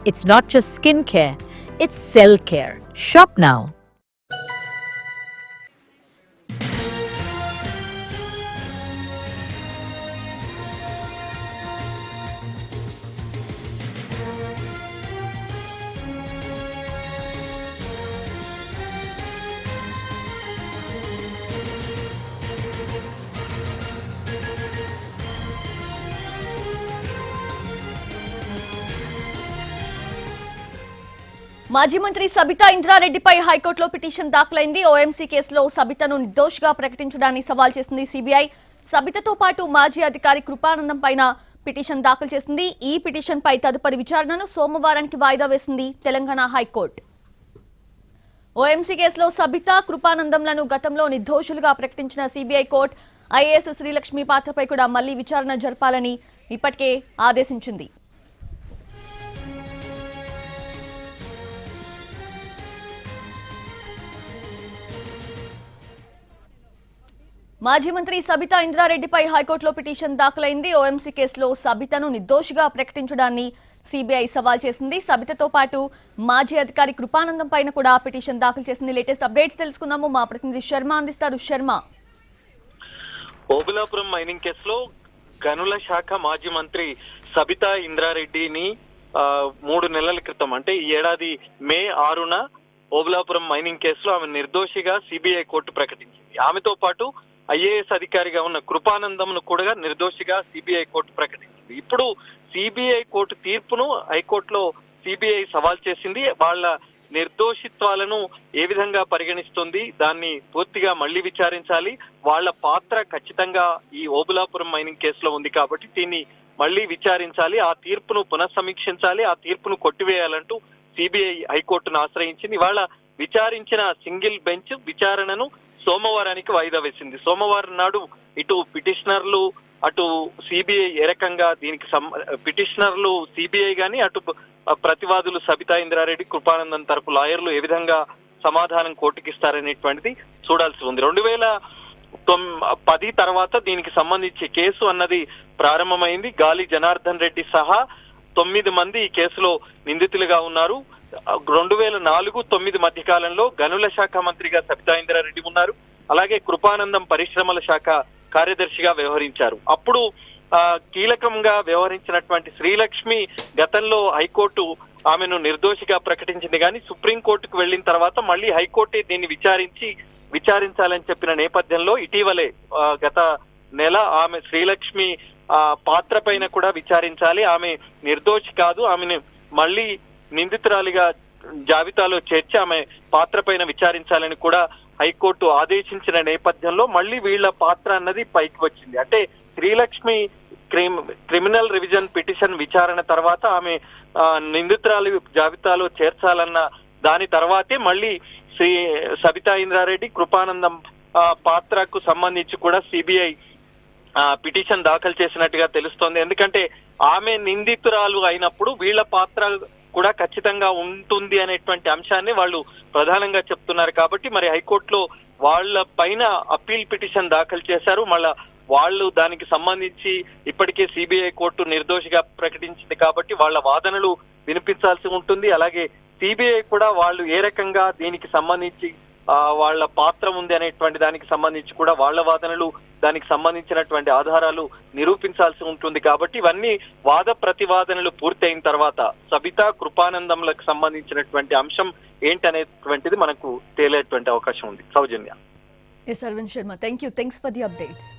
It's not just skincare, it's cell care. Shop now. మాజీ మంత్రి సబితా ఇంద్రారెడ్డిపై హైకోర్టులో పిటిషన్ దాఖలైంది. ఓఎంసీ కేసులో సబితను నిర్దోషిగా ప్రకటించడాన్ని సవాల్ చేసింది సిబిఐ. సబితతో పాటు మాజీ అధికారి కృపానందం పైన పిటిషన్ దాఖలు చేసింది. ఈ పిటిషన్ పై తదుపరి విచారణను సోమవారానికి వాయిదా వేసింది తెలంగాణ హైకోర్టు. ఓఎంసీ కేసులో సబిత, కృపానందంలను గతంలో నిర్దోషులుగా ప్రకటించిన సిబిఐ కోర్టు ఐఏఎస్ శ్రీలక్ష్మి పాత్రపై కూడా మళ్లీ విచారణ జరపాలని ఇప్పటికే ఆదేశించింది. మాజీ మంత్రి సబితా ఇంద్రారెడ్డిపై హైకోర్టులో పిటిషన్ దాఖలైంది. ఓఎంసీ కేసులో సబితను నిర్దోషిగా ప్రకటించడాన్ని సిబిఐ సవాల్ చేసింది. సబితతో పాటు మాజీ అధికారి కృపానందం పైన కూడా పిటిషన్ దాఖలు చేసింది. లేటెస్ట్ అప్డేట్స్ తెలుసుకుందాము. మా ప్రతినిధి శర్మ అందిస్తారు. శర్మ, ఓబులాపురం మైనింగ్ కేసులో గనుల శాఖ మాజీ మంత్రి సబితా ఇంద్రారెడ్డిని 3 నెలల క్రితం అంటే ఈ ఏడాది మే 6న ఓబులాపురం మైనింగ్ కేసులో ఆమె నిర్దోషిగా సిబిఐ కోర్టు ప్రకటించింది. ఆమెతో పాటు ఐఏఎస్ అధికారిగా ఉన్న కృపానందంను కూడా నిర్దోషిగా సిబిఐ కోర్టు ప్రకటించింది. ఇప్పుడు సిబిఐ కోర్టు తీర్పును హైకోర్టులో సిబిఐ సవాల్ చేసింది. వాళ్ళ నిర్దోషిత్వాలను ఏ విధంగా పరిగణిస్తుంది, దాన్ని పూర్తిగా మళ్లీ విచారించాలి. వాళ్ళ పాత్ర ఖచ్చితంగా ఈ ఓబులాపురం మైనింగ్ కేసులో ఉంది కాబట్టి దీన్ని మళ్లీ విచారించాలి, ఆ తీర్పును పునఃసమీక్షించాలి, ఆ తీర్పును కొట్టివేయాలంటూ సిబిఐ హైకోర్టును ఆశ్రయించింది. ఇవాళ విచారించిన సింగిల్ బెంచ్ విచారణను సోమవారానికి వాయిదా వేసింది. సోమవారం నాడు ఇటు పిటిషనర్లు అటు సిబిఐ ఏ రకంగా దీనికి పిటిషనర్లు సిబిఐ గాని అటు ప్రతివాదులు సబితా ఇంద్రారెడ్డి, కృపానందన్ తరపు లాయర్లు ఏ విధంగా సమాధానం కోర్టుకిస్తారనేటువంటిది చూడాల్సి ఉంది. 2010 తర్వాత దీనికి సంబంధించి కేసు అన్నది ప్రారంభమైంది. గాలి జనార్దన్ రెడ్డి సహా 9 మంది ఈ కేసులో నిందితులుగా ఉన్నారు. 2004-9 మధ్య కాలంలో గనుల శాఖ మంత్రిగా సబితా ఇంద్రారెడ్డి ఉన్నారు. అలాగే కృపానందం పరిశ్రమల శాఖ కార్యదర్శిగా వ్యవహరించారు. అప్పుడు కీలకంగా వ్యవహరించినటువంటి శ్రీలక్ష్మి గతంలో హైకోర్టు ఆమెను నిర్దోషిగా ప్రకటించింది. కానీ సుప్రీంకోర్టుకు వెళ్లిన తర్వాత మళ్ళీ హైకోర్టే దీన్ని విచారించాలని చెప్పిన నేపథ్యంలో ఇటీవలే గత నెల ఆమె శ్రీలక్ష్మి పాత్ర పైన కూడా విచారించాలి, ఆమె నిర్దోషి కాదు, ఆమెను మళ్ళీ నిందితురాలిగా జాబితాలో చేర్చి ఆమె పాత్ర పైన విచారించాలని కూడా హైకోర్టు ఆదేశించిన నేపథ్యంలో మళ్ళీ వీళ్ల పాత్ర అన్నది పైకి వచ్చింది. అంటే శ్రీలక్ష్మి క్రిమినల్ రివిజన్ పిటిషన్ విచారణ తర్వాత ఆమె నిందితురాలి జాబితాలో చేర్చాలన్న దాని తర్వాతే మళ్ళీ సబితా ఇంద్రారెడ్డి, కృపానందం పాత్రకు సంబంధించి కూడా సిబిఐ పిటిషన్ దాఖలు చేసినట్టుగా తెలుస్తోంది. ఎందుకంటే ఆమె నిందితురాలు అయినప్పుడు వీళ్ల పాత్ర కూడా ఖచ్చితంగా ఉంటుంది అనేటువంటి అంశాన్ని వాళ్ళు ప్రధానంగా చెప్తున్నారు. కాబట్టి మరి హైకోర్టులో వాళ్ళ పైన అప్పీల్ పిటిషన్ దాఖలు చేశారు. మళ్ళా వాళ్ళు దానికి సంబంధించి ఇప్పటికే సిబిఐ కోర్టు నిర్దోషిగా ప్రకటించింది కాబట్టి వాళ్ళ వాదనలు వినిపించాల్సి ఉంటుంది. అలాగే సిబిఐ కూడా వాళ్ళు ఏ రకంగా దీనికి సంబంధించి వాళ్ళ పాత్ర ఉంది అనేటువంటి దానికి సంబంధించి కూడా వాళ్ళ వాదనలు, దానికి సంబంధించినటువంటి ఆధారాలు నిరూపించాల్సి ఉంటుంది. కాబట్టి ఇవన్నీ వాద ప్రతివాదనలు పూర్తయిన తర్వాత సబితా, కృపానందంలకు సంబంధించినటువంటి అంశం ఏంటనేటువంటిది మనకు తేలేటువంటి అవకాశం ఉంది. సౌజన్య. Yes, Arvind Sharma. Thank you. Thanks for the updates.